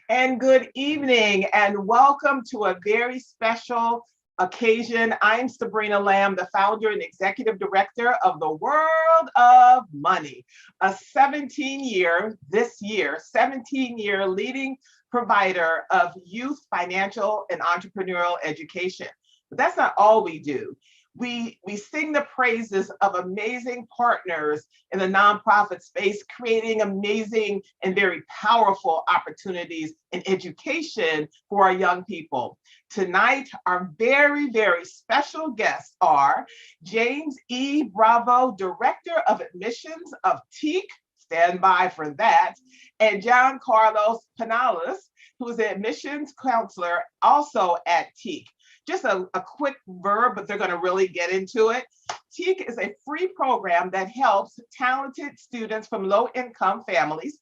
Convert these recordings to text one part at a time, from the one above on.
And good evening, and welcome to a very special occasion. I'm Sabrina Lamb, the founder and executive director of the World of Money, a 17-year leading provider of youth financial and entrepreneurial education. But that's not all we do. We sing the praises of amazing partners in the nonprofit space, creating amazing and very powerful opportunities in education for our young people. Tonight, our very, very special guests are James E. Bravo, Director of Admissions of Teak, stand by for that, and John Carlos Penales, who is an admissions counselor also at Teak. Just a quick verb, but they're going to really get into it. Teak is a free program that helps talented students from low-income families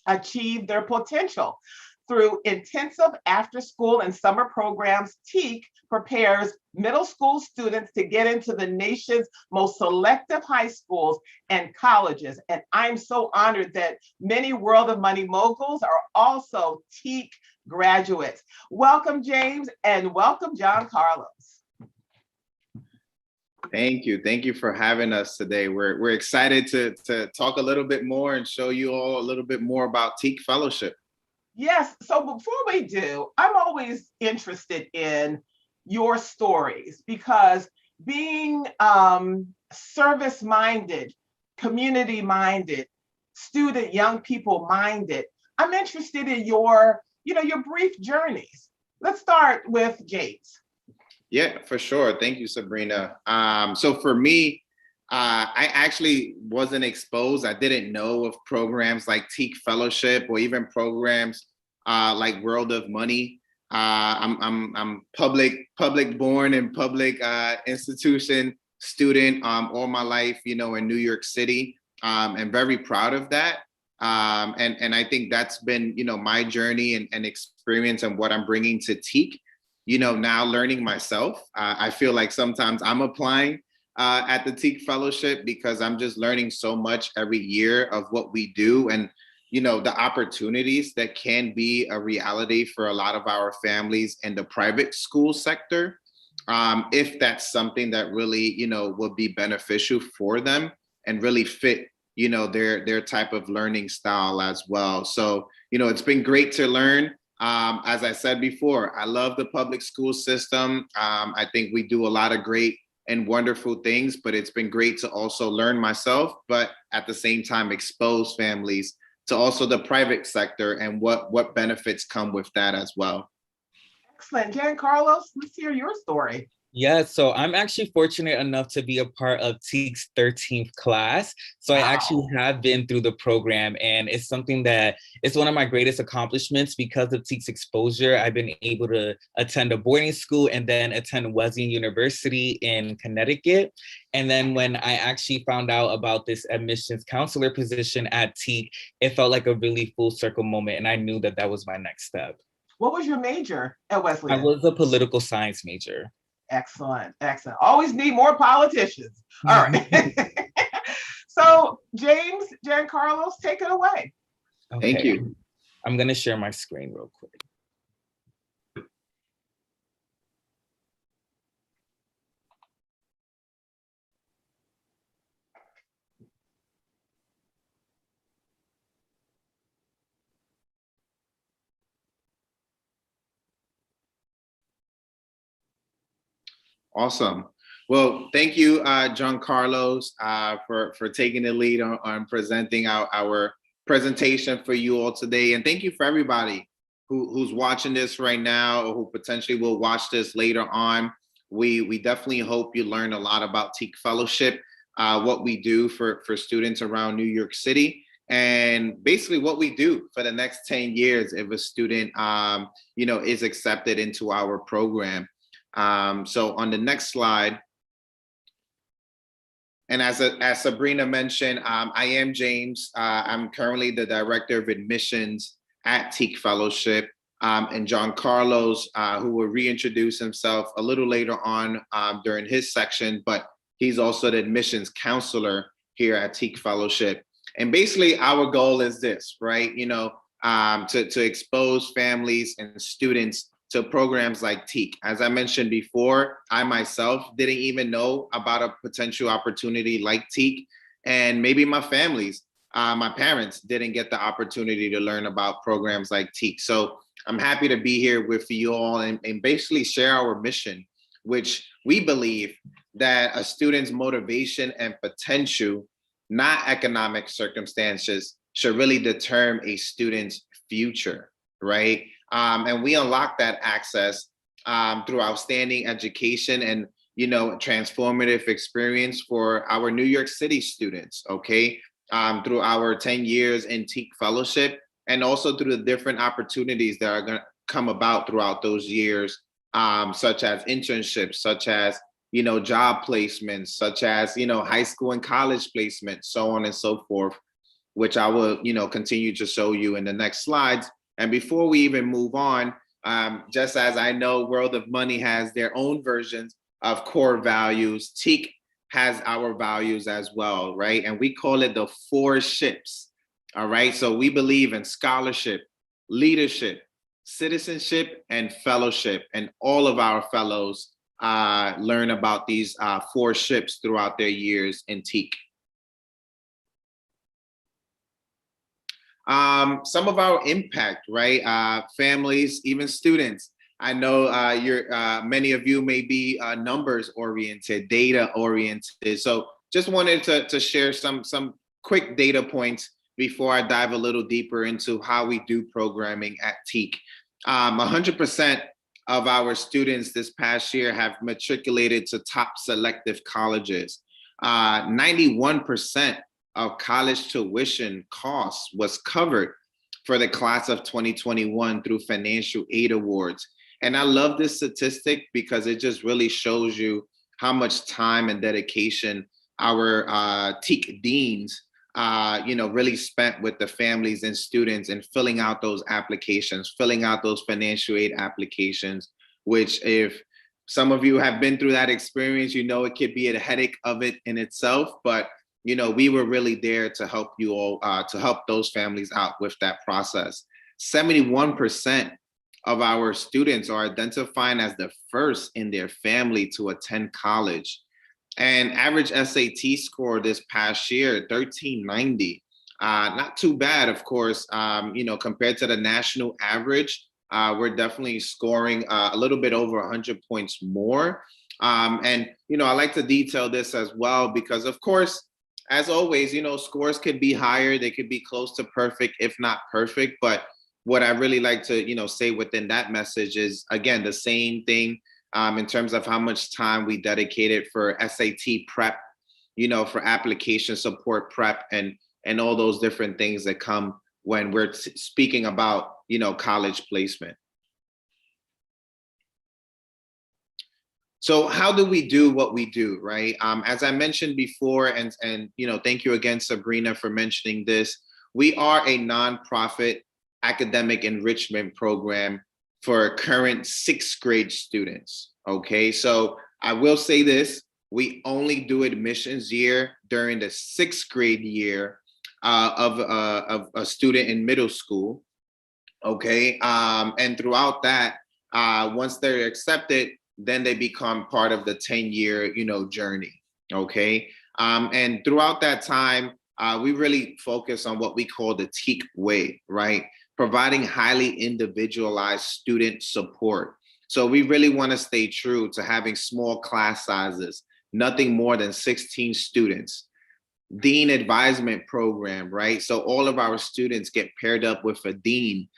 achieve their potential. Through intensive after-school and summer programs, Teak prepares middle school students to get into the nation's most selective high schools and colleges. And I'm so honored that many World of Money moguls are also Teak graduates. Welcome, James, and welcome, John Carlos. Thank you. Thank you for having us today. We're excited to talk a little bit more and show you all a little bit more about Teak Fellowship. Yes. So before we do, I'm always interested in your stories because being service-minded, community-minded, student, young people-minded, I'm interested in your brief journeys. Let's start with James. Yeah, for sure. Thank you, Sabrina. So for me, I actually wasn't exposed. I didn't know of programs like Teak Fellowship or even programs like World of Money. I'm public born and public institution student all my life, in New York City, and very proud of that. And I think that's been, my journey and experience and what I'm bringing to Teak, now learning myself. I feel like sometimes I'm applying at the Teak Fellowship because I'm just learning so much every year of what we do and, the opportunities that can be a reality for a lot of our families in the private school sector. If that's something that really, would be beneficial for them and really fit their type of learning style as well. So, it's been great to learn. As I said before, I love the public school system. I think we do a lot of great and wonderful things, but it's been great to also learn myself, but at the same time, expose families to also the private sector and what benefits come with that as well. Excellent. Jan Carlos, let's hear your story. Yeah, so I'm actually fortunate enough to be a part of Teak's 13th class. So I actually have been through the program, and it's something that it's one of my greatest accomplishments because of Teak's exposure. I've been able to attend a boarding school and then attend Wesleyan University in Connecticut. And then when I actually found out about this admissions counselor position at Teak, it felt like a really full circle moment. And I knew that that was my next step. What was your major at Wesleyan? I was a political science major. Excellent, excellent. Always need more politicians. All right. So James, Jan Carlos, take it away. Okay. Thank you. I'm going to share my screen real quick. Awesome. Well, thank you, John Carlos, for taking the lead on presenting our presentation for you all today. And thank you for everybody who's watching this right now or who potentially will watch this later on. We definitely hope you learn a lot about Teak Fellowship, what we do for students around New York City, and basically what we do for the next 10 years if a student is accepted into our program. So on the next slide, and as Sabrina mentioned, I am James. I'm currently the Director of Admissions at Teak Fellowship. And John Carlos, who will reintroduce himself a little later on during his section, but he's also the admissions counselor here at Teak Fellowship. And basically our goal is this, right? To expose families and students to programs like Teak. As I mentioned before, I myself didn't even know about a potential opportunity like Teak, and maybe my parents didn't get the opportunity to learn about programs like Teak. So I'm happy to be here with you all and basically share our mission, which we believe that a student's motivation and potential, not economic circumstances, should really determine a student's future, right? And we unlock that access through outstanding education and transformative experience for our New York City students, okay? Through our 10 years in Teak Fellowship, and also through the different opportunities that are going to come about throughout those years, such as internships, such as job placements, such as high school and college placements, so on and so forth, which I will continue to show you in the next slides. And before we even move on, just as I know World of Money has their own versions of core values, Teak has our values as well, right? And we call it the 4 ships, all right? So we believe in scholarship, leadership, citizenship, and fellowship. And all of our fellows learn about these 4 ships throughout their years in Teak. Some of our impact, right? Families, even students. I know many of you may be numbers oriented, data oriented. So just wanted to share some quick data points before I dive a little deeper into how we do programming at Teak. 100% of our students this past year have matriculated to top selective colleges. 91% of college tuition costs was covered for the class of 2021 through financial aid awards. And I love this statistic because it just really shows you how much time and dedication our Teak deans really spent with the families and students and filling out those applications, filling out those financial aid applications, which if some of you have been through that experience, it could be a headache of it in itself, but we were really there to help you all, to help those families out with that process. 71% of our students are identifying as the first in their family to attend college. And average SAT score this past year, 1390. Not too bad, of course, compared to the national average. We're definitely scoring a little bit over 100 points more. And I like to detail this as well because, of course, as always, scores could be higher. They could be close to perfect, if not perfect. But what I really like to, say within that message is, again, the same thing in terms of how much time we dedicated for SAT prep, for application support prep and all those different things that come when we're speaking about, college placement. So how do we do what we do, right? As I mentioned before, and thank you again, Sabrina, for mentioning this. We are a nonprofit academic enrichment program for current 6th grade students, okay? So I will say this, we only do admissions year during the 6th grade year of a student in middle school, okay? And throughout that, once they're accepted, then they become part of the 10-year, journey, okay? And throughout that time, we really focus on what we call the Teak way, right? Providing highly individualized student support. So we really want to stay true to having small class sizes, nothing more than 16 students. Dean advisement program, right? So all of our students get paired up with a dean,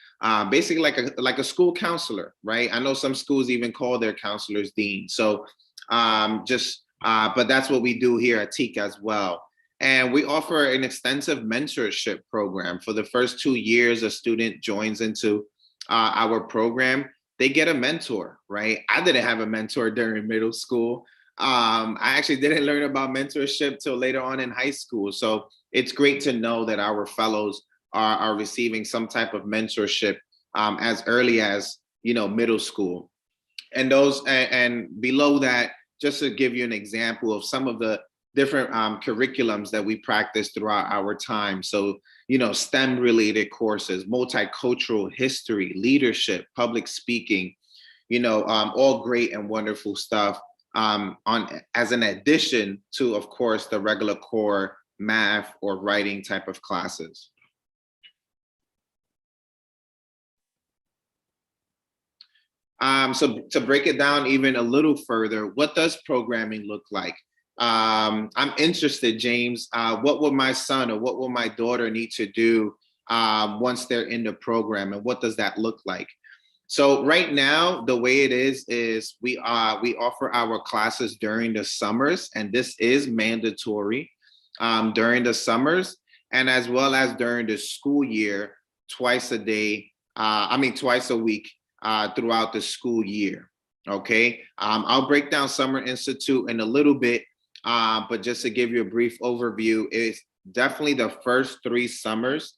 basically like a school counselor, right? I know some schools even call their counselors dean. So but that's what we do here at Teak as well. And we offer an extensive mentorship program. For the first 2 years a student joins into our program, they get a mentor, right? I didn't have a mentor during middle school. I actually didn't learn about mentorship till later on in high school. So it's great to know that our fellows are receiving some type of mentorship as early as, middle school. And and below that, just to give you an example of some of the different curriculums that we practice throughout our time. So, STEM related courses, multicultural history, leadership, public speaking, all great and wonderful stuff. As an addition to, of course, the regular core math or writing type of classes. So to break it down even a little further, what does programming look like? I'm interested, James. What will my son or what will my daughter need to do once they're in the program, and what does that look like? So right now, the way it is we offer our classes during the summers, and this is mandatory during the summers, and as well as during the school year, twice a week throughout the school year. Okay, I'll break down Summer Institute in a little bit, but just to give you a brief overview, it's definitely the first 3 summers.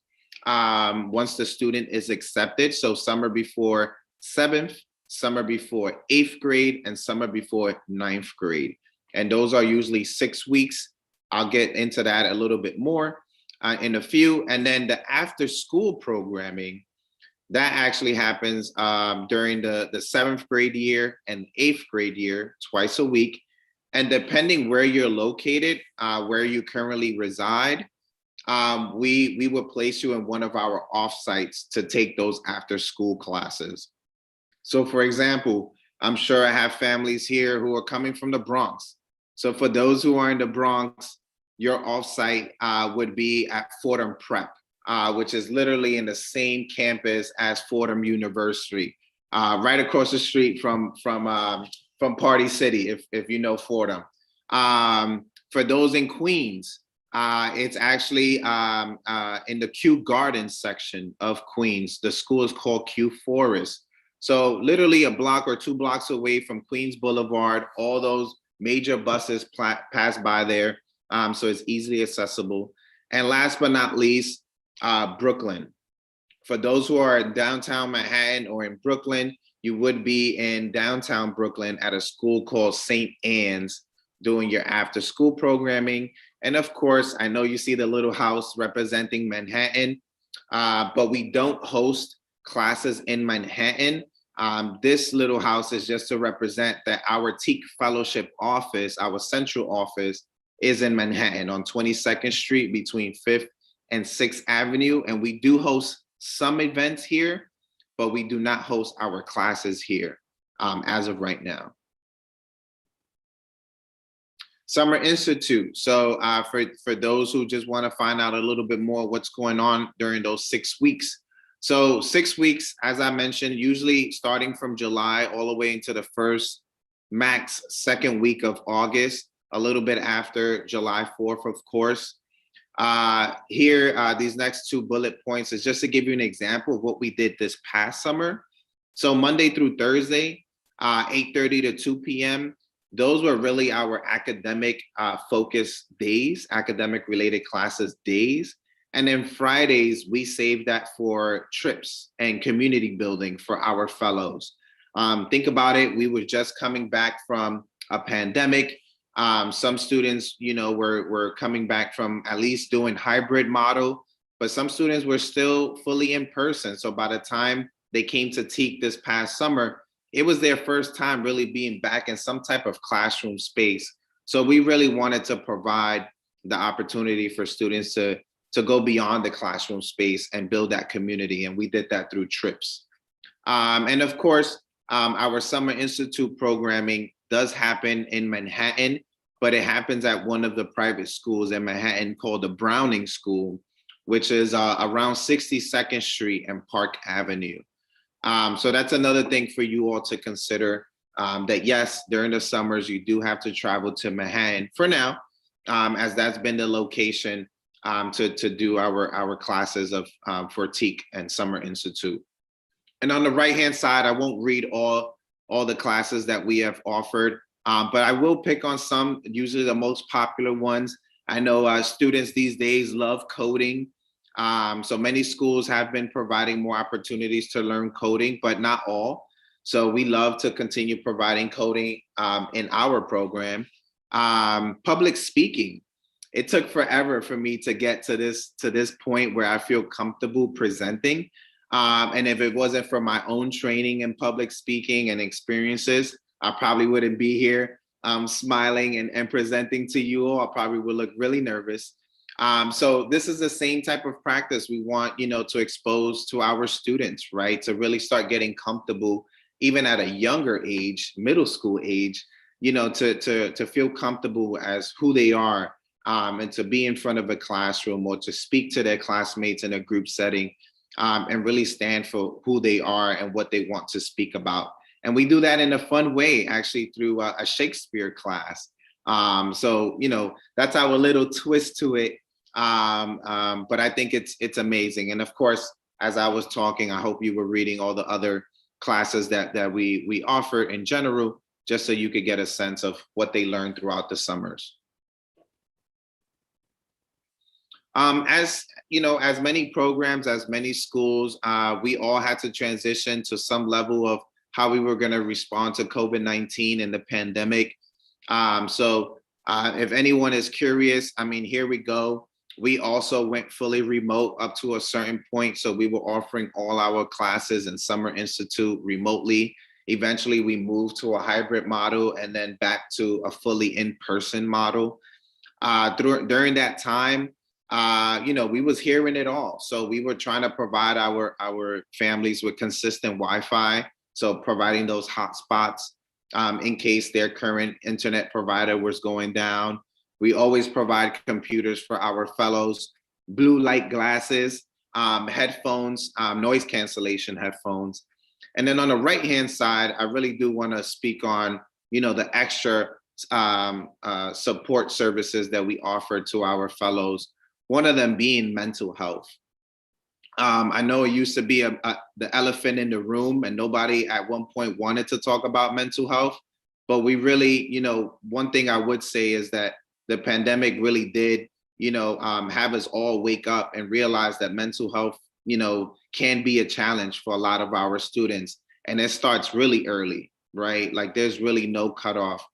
Once the student is accepted, so summer before 7th, summer before 8th grade, and summer before 9th grade. And those are usually 6 weeks. I'll get into that a little bit more in a few. And then the after school programming, that actually happens during the 7th grade year and 8th grade year, twice a week. And depending where you're located, where you currently reside, we will place you in one of our offsites to take those after school classes. So for example, I'm sure I have families here who are coming from the Bronx. So for those who are in the Bronx, your offsite would be at Fordham Prep, which is literally in the same campus as Fordham University, right across the street from Party City, if you know Fordham. For those in Queens, it's actually in the Kew Gardens section of Queens. The school is called Kew Forest. So literally a block or 2 blocks away from Queens Boulevard, all those major buses pass by there. So it's easily accessible. And last but not least, Brooklyn. For those who are in downtown Manhattan or in Brooklyn, you would be in downtown Brooklyn at a school called St. Anne's doing your after school programming. And of course, I know you see the little house representing Manhattan, but we don't host classes in Manhattan. This little house is just to represent that our Teak Fellowship office, our central office, is in Manhattan on 22nd Street between 5th and 6th Avenue. And we do host some events here, but we do not host our classes here as of right now. Summer Institute. So for those who just want to find out a little bit more what's going on during those 6 weeks. So 6 weeks, as I mentioned, usually starting from July all the way into the first, max 2nd week of August, a little bit after July 4th, of course. These next 2 bullet points is just to give you an example of what we did this past summer. So Monday through Thursday, 8:30 to 2 p.m., those were really our academic focus days, academic related classes days. And then Fridays, we saved that for trips and community building for our fellows. Think about it, we were just coming back from a pandemic. Some students, were coming back from at least doing hybrid model, but some students were still fully in person. So by the time they came to Teak this past summer, it was their first time really being back in some type of classroom space. So we really wanted to provide the opportunity for students to go beyond the classroom space and build that community. And we did that through trips. And of course, our Summer Institute programming does happen in Manhattan, but it happens at one of the private schools in Manhattan called the Browning School, which is around 62nd Street and Park Avenue. So that's another thing for you all to consider, that yes, during the summers, you do have to travel to Manhattan for now, as that's been the location to do our classes of for Teak and Summer Institute. And on the right-hand side, I won't read all the classes that we have offered, but I will pick on some, usually the most popular ones. I know students these days love coding. So many schools have been providing more opportunities to learn coding, but not all. So we love to continue providing coding in our program. Public speaking. It took forever for me to get to this point where I feel comfortable presenting. And if it wasn't for my own training in public speaking and experiences, I probably wouldn't be here smiling and presenting to you all. I probably would look really nervous. So this is the same type of practice we want, to expose to our students, right? To really start getting comfortable, even at a younger age, middle school age, to feel comfortable as who they are, and to be in front of a classroom or to speak to their classmates in a group setting, and really stand for who they are and what they want to speak about. And we do that in a fun way, actually, through a Shakespeare class. So, that's our little twist to it. But I think it's amazing. And of course, as I was talking, I hope you were reading all the other classes that we offer in general, just so you could get a sense of what they learned throughout the summers. As many programs, as many schools, we all had to transition to some level of how we were going to respond to COVID-19 and the pandemic. So if anyone is curious, here we go. We also went fully remote up to a certain point. So we were offering all our classes in Summer Institute remotely. Eventually, we moved to a hybrid model and then back to a fully in-person model. During that time, we was hearing it all. So we were trying to provide our families with consistent Wi-Fi. So providing those hotspots in case their current internet provider was going down. We always provide computers for our fellows, blue light glasses, headphones, noise cancellation headphones. And then on the right-hand side, I really do want to speak on, the extra support services that we offer to our fellows. One of them being mental health. I know it used to be the elephant in the room, and nobody at one point wanted to talk about mental health. But we really, one thing I would say is that the pandemic really did, have us all wake up and realize that mental health, can be a challenge for a lot of our students. And it starts really early, right? Like there's really no cutoff.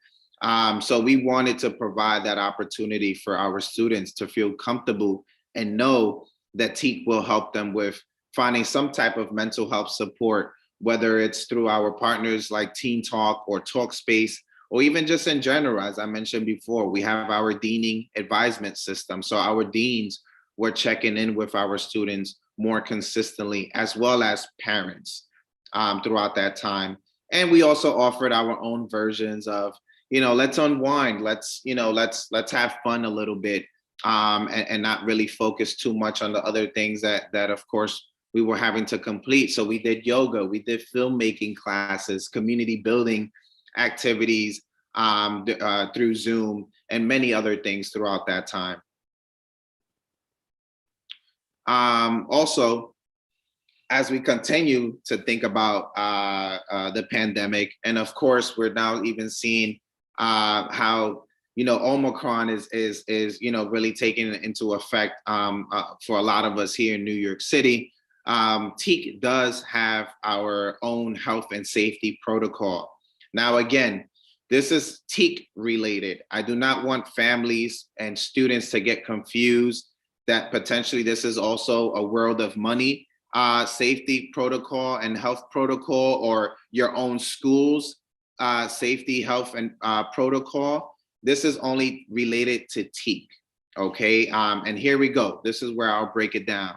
So we wanted to provide that opportunity for our students to feel comfortable and know that Teak will help them with finding some type of mental health support, whether it's through our partners like Teen Talk or Talkspace, or even just in general. As I mentioned before, we have our deaning advisement system. So our deans were checking in with our students more consistently, as well as parents throughout that time. And we also offered our own versions of, let's unwind, let's have fun a little bit, and not really focus too much on the other things that of course we were having to complete. So we did yoga, we did filmmaking classes, community building activities through Zoom, and many other things throughout that time. Also, as we continue to think about the pandemic, and of course, we're now even seeing how Omicron is really taking into effect for a lot of us here in New York City. Teak does have our own health and safety protocol. Now, again, this is Teak related. I do not want families and students to get confused that potentially this is also a world of money safety protocol and health protocol, or your own school's safety, health, and protocol. This is only related to Teak, okay? And here we go. This is where I'll break it down.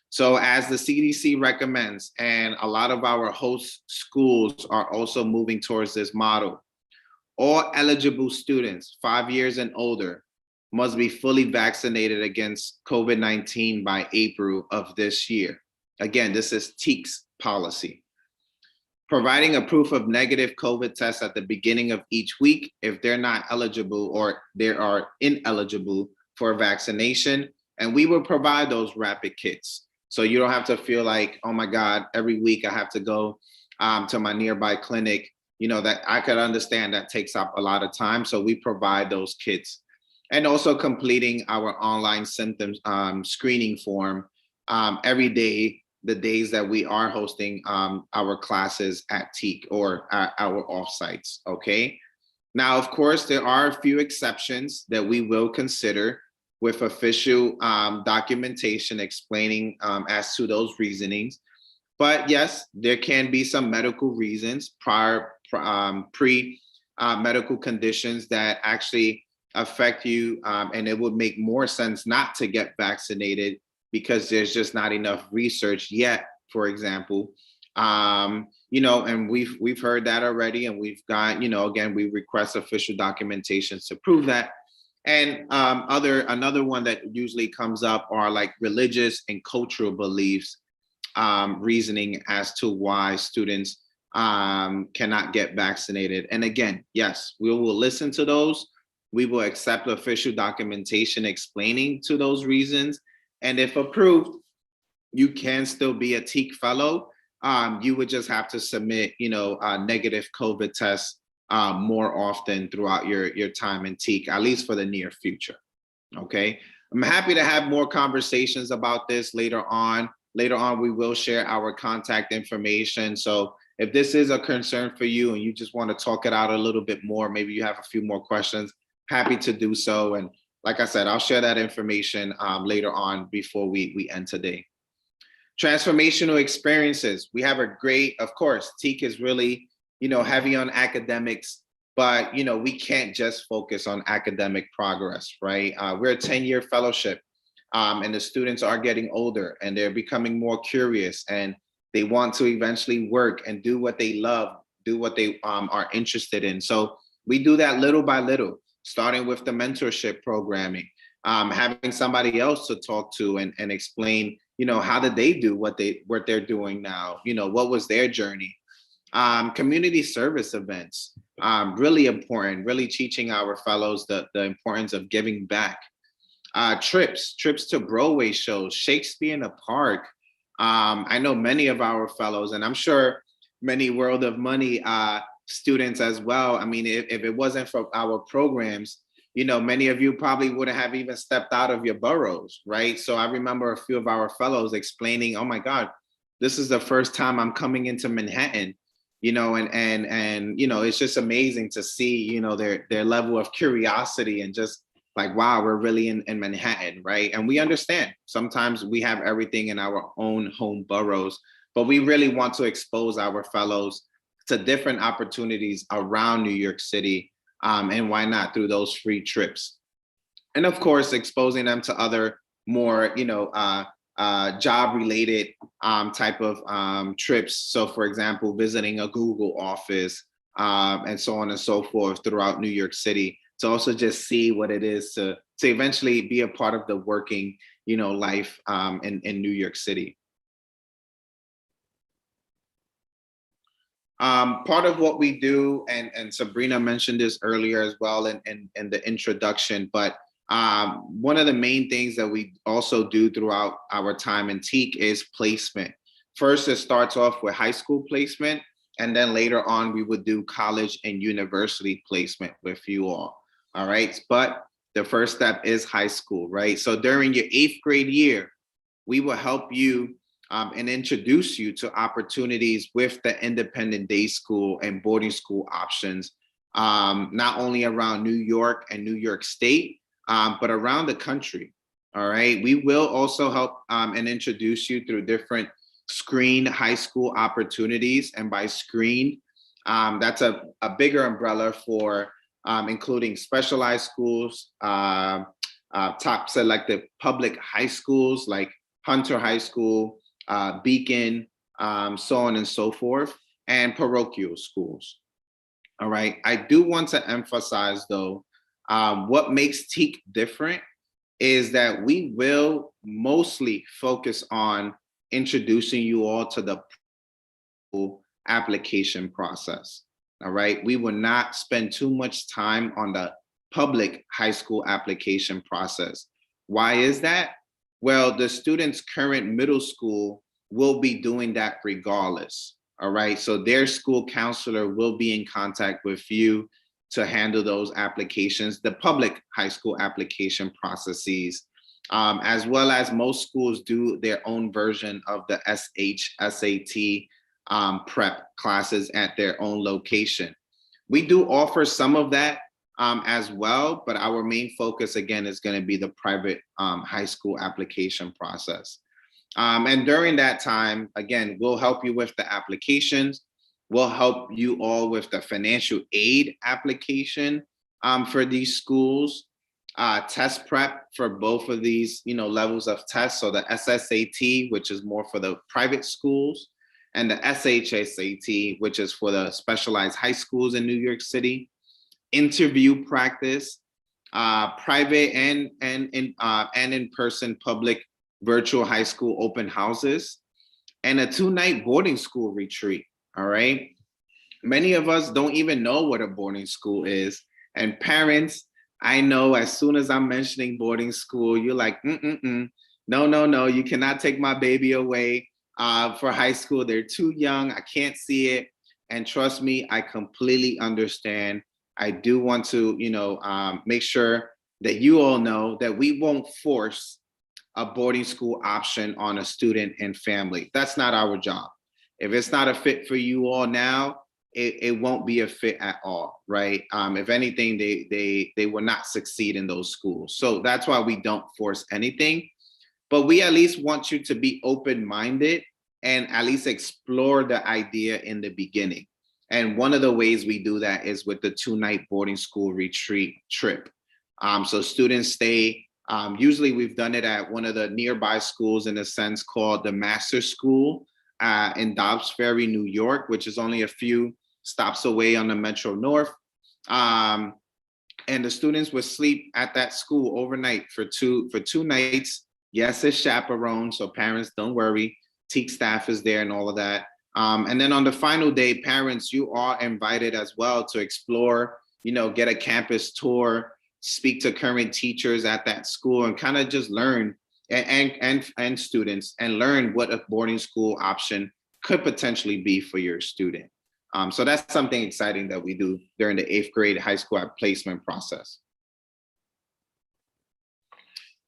So as the CDC recommends, and a lot of our host schools are also moving towards this model, All eligible students 5 years and older must be fully vaccinated against COVID-19 by April of this year. Again, this is Teak's policy. Providing a proof of negative COVID test at the beginning of each week if they're not eligible or they are ineligible for vaccination. And we will provide those rapid kits. So you don't have to feel like, oh my God, every week I have to go to my nearby clinic. You know, that I could understand that takes up a lot of time. So we provide those kits. And also completing our online symptoms screening form every day, the days that we are hosting our classes at Teak or at our offsites, okay? Now, of course, there are a few exceptions that we will consider with official documentation explaining as to those reasonings. But yes, there can be some medical reasons, pre-medical conditions that actually affect you, and it would make more sense not to get vaccinated because there's just not enough research yet, for example. You know, and we've heard that already, and we've got, you know, again, we request official documentations to prove that. And another one that usually comes up are like religious and cultural beliefs, reasoning as to why students cannot get vaccinated. And again, yes, we will listen to those. We will accept official documentation explaining to those reasons. And if approved, you can still be a Teak fellow. You would just have to submit, you know, negative COVID tests more often throughout your time in Teak, at least for the near future. Okay, I'm happy to have more conversations about this later on. Later on, we will share our contact information. So if this is a concern for you and you just want to talk it out a little bit more, maybe you have a few more questions, happy to do so. And like I said, I'll share that information later on before we end today. Transformational experiences. We have a great, of course, Teak is really, you know, heavy on academics, but, you know, we can't just focus on academic progress, right? We're a 10-year fellowship, and the students are getting older and they're becoming more curious and they want to eventually work and do what they love, do what they are interested in. So we do that little by little, starting with the mentorship programming, having somebody else to talk to and explain, you know, how did they do what they're doing now? You know, what was their journey? Community service events, really important, really teaching our fellows the importance of giving back. Trips to Broadway shows, Shakespeare in the Park. I know many of our fellows, and I'm sure many World of Money students as well. I mean, if it wasn't for our programs, you know, many of you probably wouldn't have even stepped out of your boroughs, right? So I remember a few of our fellows explaining, oh my God, this is the first time I'm coming into Manhattan, you know, and you know, it's just amazing to see, you know, their level of curiosity and just like, wow, we're really in Manhattan, right? And we understand sometimes we have everything in our own home boroughs, but we really want to expose our fellows to different opportunities around New York City. And why not through those free trips? And of course, exposing them to other more, you know, job-related type of trips. So for example, visiting a Google office and so on and so forth throughout New York City, to also just see what it is to eventually be a part of the working, you know, life in New York City. Part of what we do, and Sabrina mentioned this earlier as well in the introduction, but one of the main things that we also do throughout our time in Teak is placement. First, it starts off with high school placement, and then later on, we would do college and university placement with you all right? But the first step is high school, right? So during your 8th grade year, we will help you and introduce you to opportunities with the independent day school and boarding school options, not only around New York and New York State, but around the country, all right? We will also help and introduce you through different screened high school opportunities. And by screened, that's a bigger umbrella for including specialized schools, top selected public high schools like Hunter High School, Beacon, so on and so forth, and parochial schools. All right. I do want to emphasize though, what makes Teak different is that we will mostly focus on introducing you all to the application process. All right. We will not spend too much time on the public high school application process. Why is that? Well, the student's current middle school will be doing that regardless. All right. So their school counselor will be in contact with you to handle those applications, the public high school application processes, as well as most schools do their own version of the SAT prep classes at their own location. We do offer some of that as well, but our main focus again is going to be the private high school application process. And during that time, again, we'll help you with the applications. We'll help you all with the financial aid application for these schools, test prep for both of these, levels of tests. So the SSAT, which is more for the private schools, and the SHSAT, which is for the specialized high schools in New York City. Interview practice, private and in-person public virtual high school open houses, and a 2-night boarding school retreat. All right. Many of us don't even know what a boarding school is. And parents, I know as soon as I'm mentioning boarding school, you're like, no, you cannot take my baby away for high school. They're too young. I can't see it. And trust me, I completely understand. I do want to, make sure that you all know that we won't force a boarding school option on a student and family. That's not our job. If it's not a fit for you all now, it won't be a fit at all, right? If anything, they will not succeed in those schools. So that's why we don't force anything. But we at least want you to be open-minded and at least explore the idea in the beginning. And one of the ways we do that is with the 2-night boarding school retreat trip. So students stay, usually we've done it at one of the nearby schools in a sense called the Master School in Dobbs Ferry, New York, which is only a few stops away on the Metro North. And the students would sleep at that school overnight for two nights. Yes, it's chaperoned, so parents, don't worry. Teak staff is there and all of that. And then on the final day, parents, you are invited as well to explore, get a campus tour, speak to current teachers at that school, and kind of just learn, and students, and learn what a boarding school option could potentially be for your student. So that's something exciting that we do during the 8th grade high school placement process.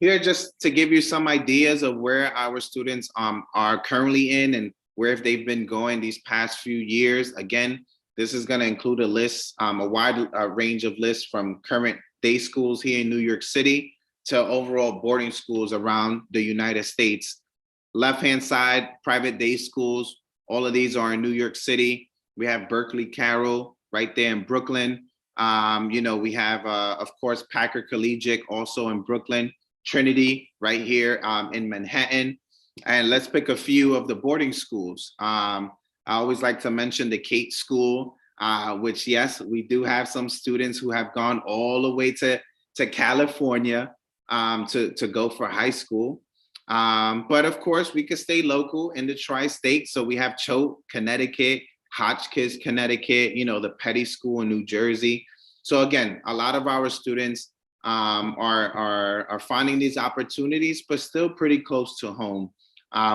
Here, just to give you some ideas of where our students are currently in and where they've been going these past few years. Again, this is going to include a list, a wide range of lists from current day schools here in New York City to overall boarding schools around the United States. Left-hand side, private day schools. All of these are in New York City. We have Berkeley Carroll right there in Brooklyn. We have, of course, Packer Collegiate also in Brooklyn. Trinity right here in Manhattan. And let's pick a few of the boarding schools. I always like to mention the Kate School, which, yes, we do have some students who have gone all the way to California to go for high school. But of course, we could stay local in the tri-state. So we have Choate, Connecticut, Hotchkiss, Connecticut, the Petty School in New Jersey. So again, a lot of our students are finding these opportunities, but still pretty close to home,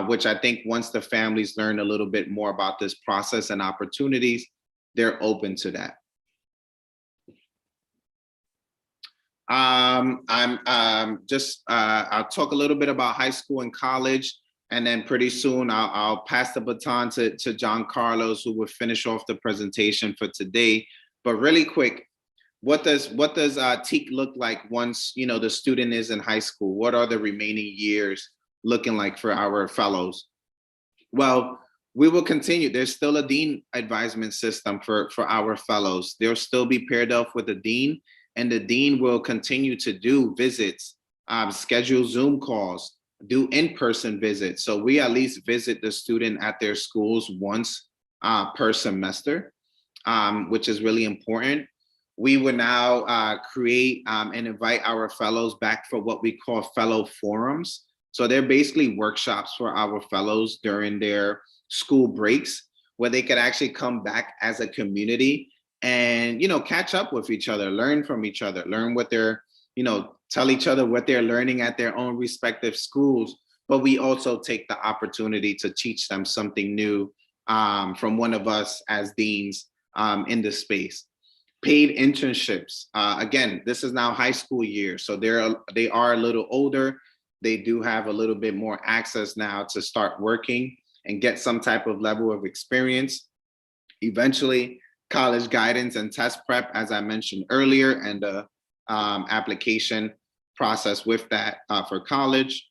which I think once the families learn a little bit more about this process and opportunities, they're open to that. I'll talk a little bit about high school and college, and then pretty soon I'll pass the baton to John Carlos, who will finish off the presentation for today. But really quick, what does Teak look like once the student is in high school? What are the remaining years looking like for our fellows? Well, we will continue. There's still a dean advisement system for our fellows. They'll still be paired up with a dean, and the dean will continue to do visits, schedule Zoom calls, do in-person visits. So we at least visit the student at their schools once per semester. which is really important. We would now create and invite our fellows back for what we call fellow forums. So they're basically workshops for our fellows during their school breaks, where they could actually come back as a community and, catch up with each other, learn from each other, learn what they're, tell each other what they're learning at their own respective schools. But we also take the opportunity to teach them something new from one of us as deans in the space. Paid internships. Again, this is now high school year, so they are a little older. They do have a little bit more access now to start working and get some type of level of experience. Eventually, college guidance and test prep, as I mentioned earlier, and the application process with that for college.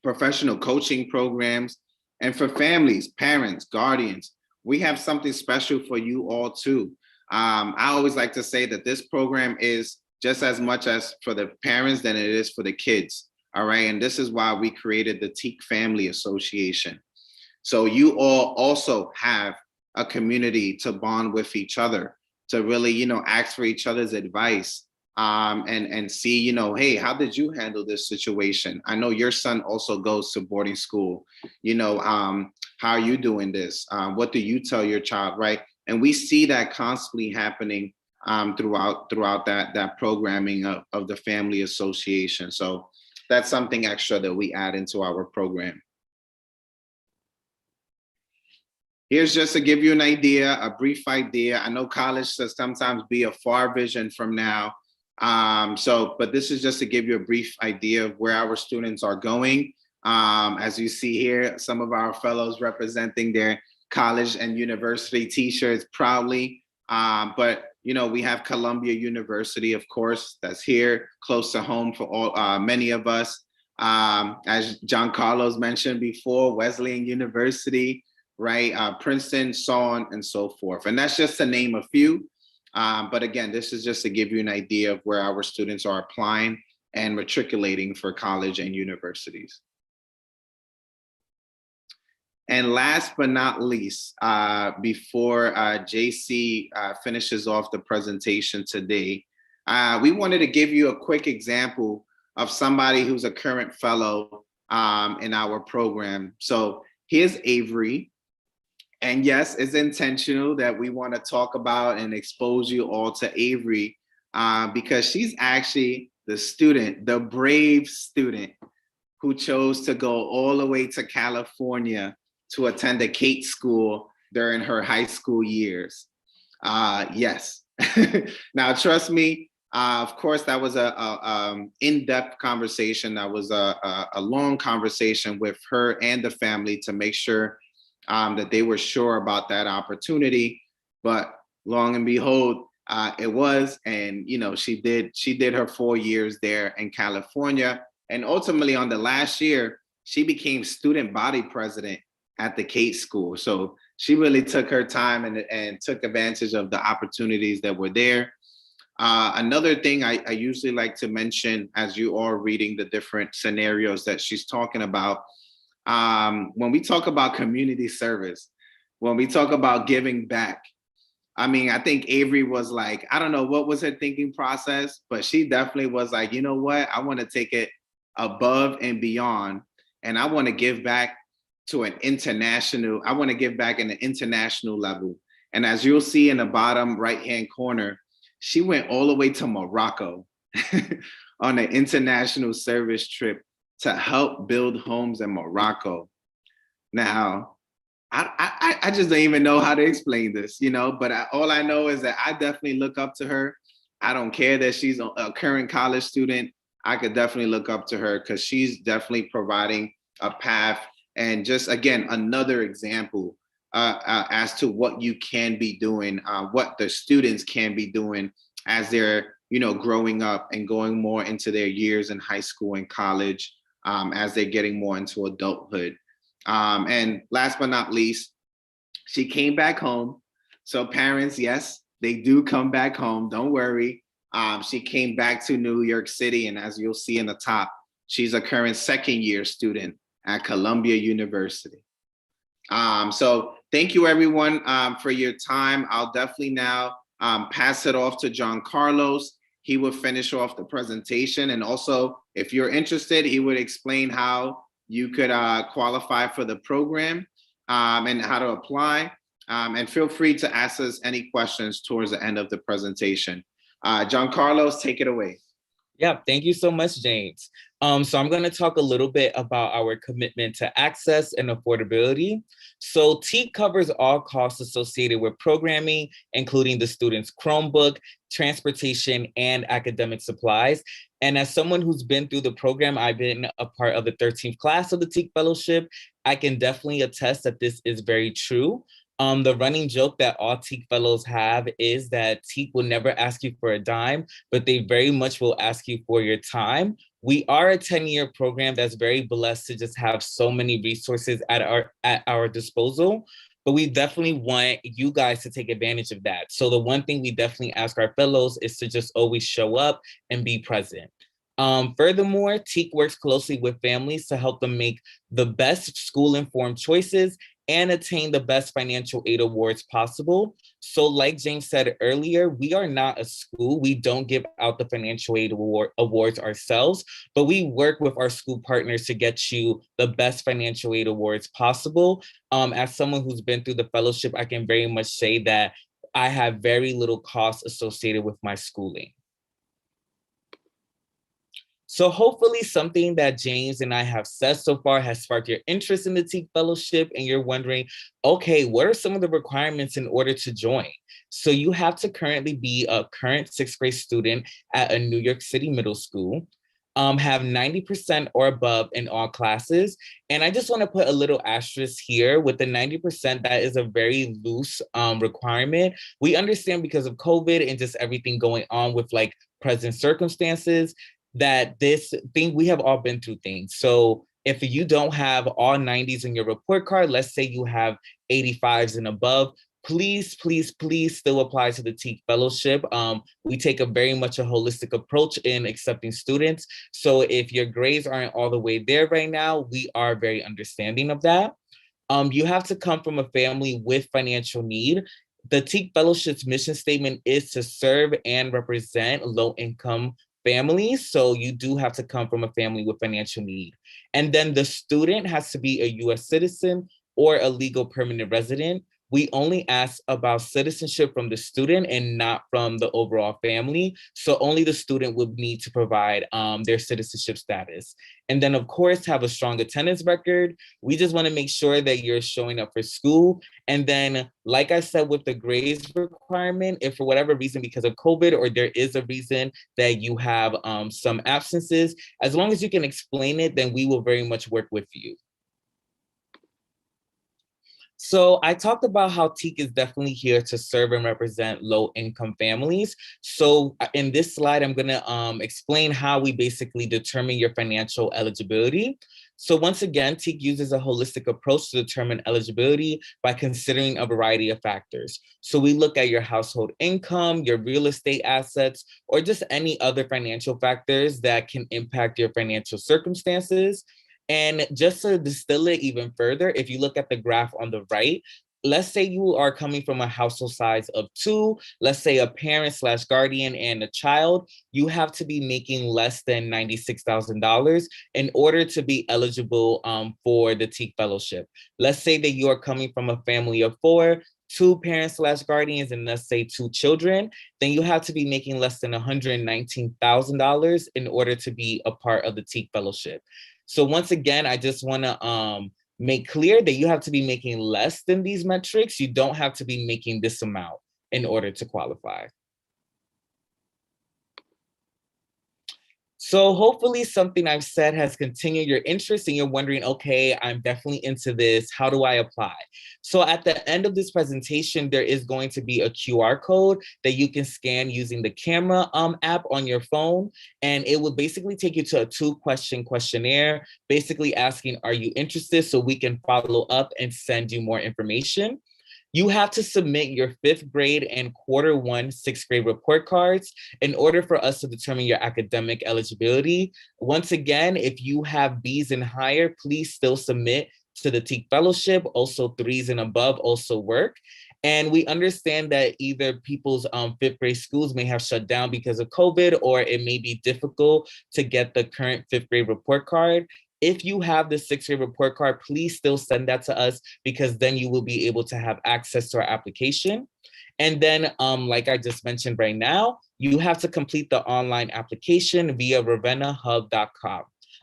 Professional coaching programs, and for families, parents, guardians, we have something special for you all too. I always like to say that this program is just as much as for the parents than it is for the kids. All right. And this is why we created the Teak Family Association. So you all also have a community to bond with each other, to really, ask for each other's advice and see, hey, how did you handle this situation? I know your son also goes to boarding school. How are you doing this? What do you tell your child, right? And we see that constantly happening throughout that programming of the Family Association. So that's something extra that we add into our program. Here's just to give you an idea, a brief idea. I know college can sometimes be a far vision from now. But this is just to give you a brief idea of where our students are going. As you see here, some of our fellows representing their college and university t-shirts proudly. But we have Columbia University, of course, that's here close to home for all many of us. As John Carlos mentioned before, Wesleyan University, right? Princeton, so on and so forth. And that's just to name a few. But again, this is just to give you an idea of where our students are applying and matriculating for college and universities. And last but not least, before JC finishes off the presentation today, we wanted to give you a quick example of somebody who's a current fellow in our program. So here's Avery. And yes, it's intentional that we want to talk about and expose you all to Avery because she's actually the student, the brave student who chose to go all the way to California to attend a Kate school during her high school years. Yes. Now, trust me, of course, that was a in-depth conversation. That was a long conversation with her and the family to make sure that they were sure about that opportunity. But long and behold, it was, and she did her 4 years there in California. And ultimately on the last year, she became student body president at the Kate school. So she really took her time and took advantage of the opportunities that were there. Another thing I usually like to mention as you are reading the different scenarios that she's talking about, when we talk about community service, when we talk about giving back, I mean, I think Avery was like, I don't know what was her thinking process, but she definitely was like, you know what, I want to take it above and beyond, and I want to give back to an international, I want to give back in an international level. And as you'll see in the bottom right-hand corner, she went all the way to Morocco on an international service trip to help build homes in Morocco. Now, I just don't even know how to explain this, but all I know is that I definitely look up to her. I don't care that she's a current college student. I could definitely look up to her because she's definitely providing a path and just, again, another example as to what you can be doing, what the students can be doing as they're, growing up and going more into their years in high school and college, as they're getting more into adulthood. And last but not least, she came back home. So parents, yes, they do come back home. Don't worry. She came back to New York City. And as you'll see in the top, she's a current second-year student at Columbia University. So thank you everyone for your time. I'll definitely now pass it off to John Carlos. He will finish off the presentation. And also, if you're interested, he would explain how you could qualify for the program and how to apply. And feel free to ask us any questions towards the end of the presentation. John Carlos, take it away. Yeah, thank you so much, James. So I'm going to talk a little bit about our commitment to access and affordability. So Teak covers all costs associated with programming, including the student's Chromebook, transportation, and academic supplies. And as someone who's been through the program, I've been a part of the 13th class of the Teak Fellowship. I can definitely attest that this is very true. The running joke that all Teak fellows have is that Teak will never ask you for a dime, but they very much will ask you for your time. We are a 10-year program that's very blessed to just have so many resources at our disposal, but we definitely want you guys to take advantage of that. So the one thing we definitely ask our fellows is to just always show up and be present. Furthermore, Teak works closely with families to help them make the best school-informed choices and attain the best financial aid awards possible. So like James said earlier, we are not a school. We don't give out the financial aid awards ourselves, but we work with our school partners to get you the best financial aid awards possible. As someone who's been through the fellowship, I can very much say that I have very little costs associated with my schooling. So hopefully something that James and I have said so far has sparked your interest in the Teak Fellowship, and you're wondering, okay, what are some of the requirements in order to join? So you have to currently be a current 6th grade student at a New York City middle school, have 90% or above in all classes. And I just want to put a little asterisk here with the 90%, that is a very loose requirement. We understand because of COVID and just everything going on with like present circumstances, that this thing, we have all been through things. So if you don't have all 90s in your report card, let's say you have 85s and above, please, please, please still apply to the Teak Fellowship. We take a very much a holistic approach in accepting students. So if your grades aren't all the way there right now, we are very understanding of that. You have to come from a family with financial need. The Teak Fellowship's mission statement is to serve and represent low-income families. So you do have to come from a family with financial need. And then the student has to be a US citizen or a legal permanent resident. We only ask about citizenship from the student and not from the overall family. So only the student would need to provide their citizenship status. And then of course, have a strong attendance record. We just wanna make sure that you're showing up for school. And then, like I said, with the grades requirement, if for whatever reason, because of COVID, or there is a reason that you have some absences, as long as you can explain it, then we will very much work with you. So I talked about how Teak is definitely here to serve and represent low-income families. So in this slide, I'm gonna explain how we basically determine your financial eligibility. So once again, Teak uses a holistic approach to determine eligibility by considering a variety of factors. So we look at your household income, your real estate assets, or just any other financial factors that can impact your financial circumstances. And just to distill it even further, if you look at the graph on the right, let's say you are coming from a household size of 2, let's say a parent slash guardian and a child, you have to be making less than $96,000 in order to be eligible for the Teak Fellowship. Let's say that you are coming from a family of 4, 2 parents slash guardians, and let's say 2 children, then you have to be making less than $119,000 in order to be a part of the Teak Fellowship. So once again, I just want to make clear that you have to be making less than these metrics. You don't have to be making this amount in order to qualify. So hopefully something I've said has continued your interest and you're wondering, okay, I'm definitely into this. How do I apply? So at the end of this presentation, there is going to be a QR code that you can scan using the camera app on your phone. And it will basically take you to a 2-question questionnaire, basically asking, are you interested? So we can follow up and send you more information. You have to submit your 5th grade and Q1 6th grade report cards in order for us to determine your academic eligibility. Once again, if you have Bs and higher, please still submit to the Teak Fellowship. Also 3s and above also work. And we understand that either people's 5th grade schools may have shut down because of COVID, or it may be difficult to get the current 5th grade report card. If you have the 6th grade report card, please still send that to us, because then you will be able to have access to our application. And then, like I just mentioned right now, you have to complete the online application via ravenahub.com.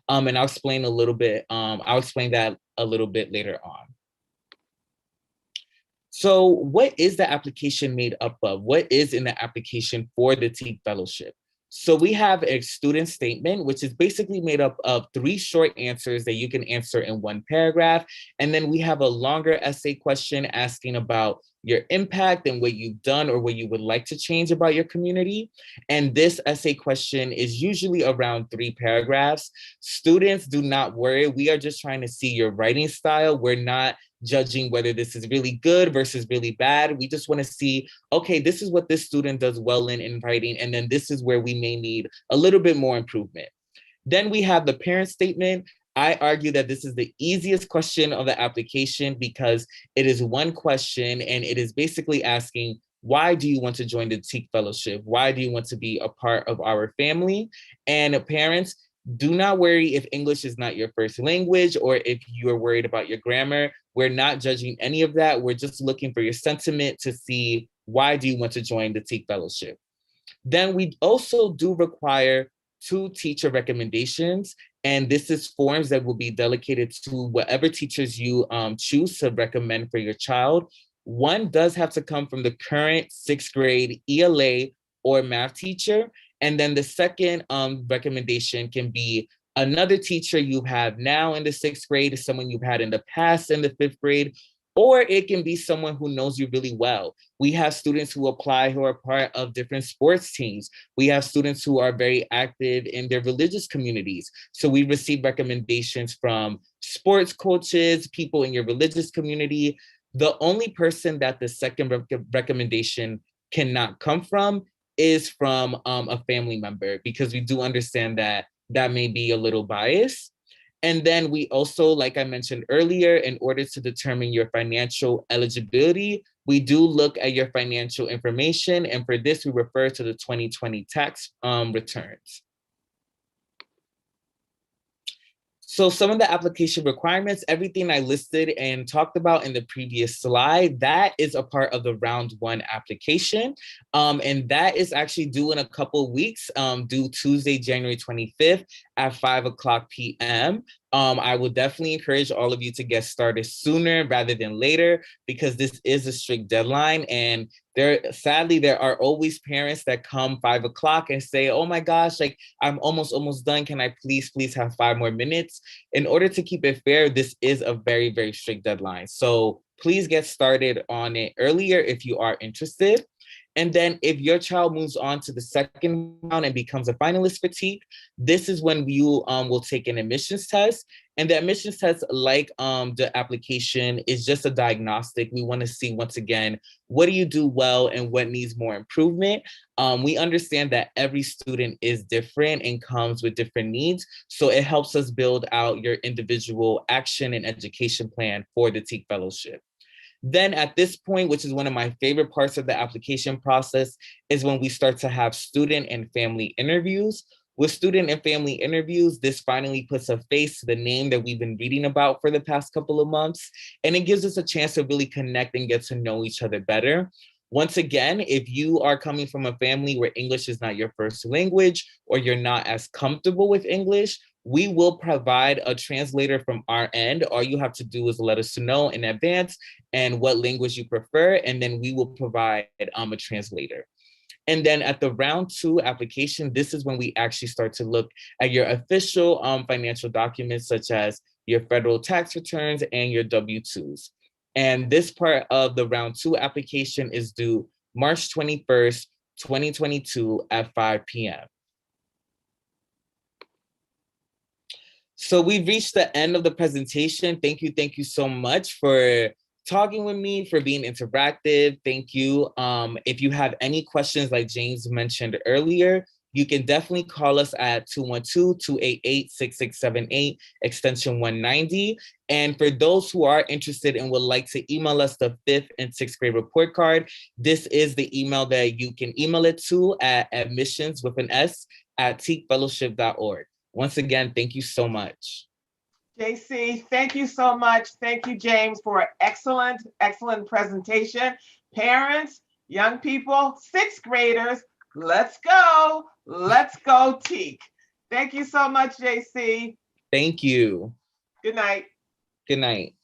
And I'll explain a little bit, I'll explain that a little bit later on. So what is the application made up of? What is in the application for the Teak Fellowship? So we have a student statement, which is basically made up of 3 short answers that you can answer in 1 paragraph. And then we have a longer essay question asking about your impact and what you've done or what you would like to change about your community. And this essay question is usually around 3 paragraphs. Students, do not worry. We are just trying to see your writing style. We're not judging whether this is really good versus really bad. We just want to see, okay, this is what this student does well in writing, and then this is where we may need a little bit more improvement. Then we have the parent statement. I argue that this is the easiest question of the application because it is 1 question, and it is basically asking, why do you want to join the Teak Fellowship? Why do you want to be a part of our family? And parents, do not worry if English is not your first language or if you're worried about your grammar. We're not judging any of that. We're just looking for your sentiment to see, why do you want to join the Teak Fellowship? Then we also do require 2 teacher recommendations. And this is forms that will be delegated to whatever teachers you choose to recommend for your child. 1 does have to come from the current 6th grade ELA or math teacher. And then the second recommendation can be another teacher you have now in the 6th grade, someone you've had in the past in the 5th grade, or it can be someone who knows you really well. We have students who apply who are part of different sports teams. We have students who are very active in their religious communities. So we receive recommendations from sports coaches, people in your religious community. The only person that the second recommendation cannot come from is from a family member, because we do understand that that may be a little biased. And then we also, like I mentioned earlier, in order to determine your financial eligibility, we do look at your financial information. And for this, we refer to the 2020 tax returns. So some of the application requirements, everything I listed and talked about in the previous slide, that is a part of the round 1 application. And that is actually due in a couple of weeks, due Tuesday, January 25th at 5:00 p.m. I would definitely encourage all of you to get started sooner rather than later, because this is a strict deadline. And sadly, there are always parents that come 5:00 and say, oh my gosh, like I'm almost done. Can I please have 5 more minutes? In order to keep it fair, this is a very, very strict deadline. So please get started on it earlier if you are interested. And then if your child moves on to the second round and becomes a finalist for Teak, this is when you will take an admissions test. And the admissions test, like the application, is just a diagnostic. We want to see, once again, what do you do well and what needs more improvement. We understand that every student is different and comes with different needs. So it helps us build out your individual action and education plan for the Teak Fellowship. Then at this point, which is one of my favorite parts of the application process, is when we start to have student and family interviews. With student and family interviews, this finally puts a face to the name that we've been reading about for the past couple of months. And it gives us a chance to really connect and get to know each other better. Once again, if you are coming from a family where English is not your first language, or you're not as comfortable with English, we will provide a translator from our end. All you have to do is let us know in advance and what language you prefer, and then we will provide a translator. And then at the round 2 application, this is when we actually start to look at your official financial documents, such as your federal tax returns and your W-2s. And this part of the round 2 application is due March 21st, 2022 at 5 p.m. So we've reached the end of the presentation. Thank you so much for talking with me, for being interactive. Thank you. If you have any questions, like James mentioned earlier, you can definitely call us at 212-288-6678, extension 190. And for those who are interested and would like to email us the 5th and 6th grade report card, this is the email that you can email it to at admissions with an S at teakfellowship.org. Once again, thank you so much. JC, thank you so much. Thank you, James, for an excellent, excellent presentation. Parents, young people, 6th graders, let's go. Let's go, Teak. Thank you so much, JC. Thank you. Good night. Good night.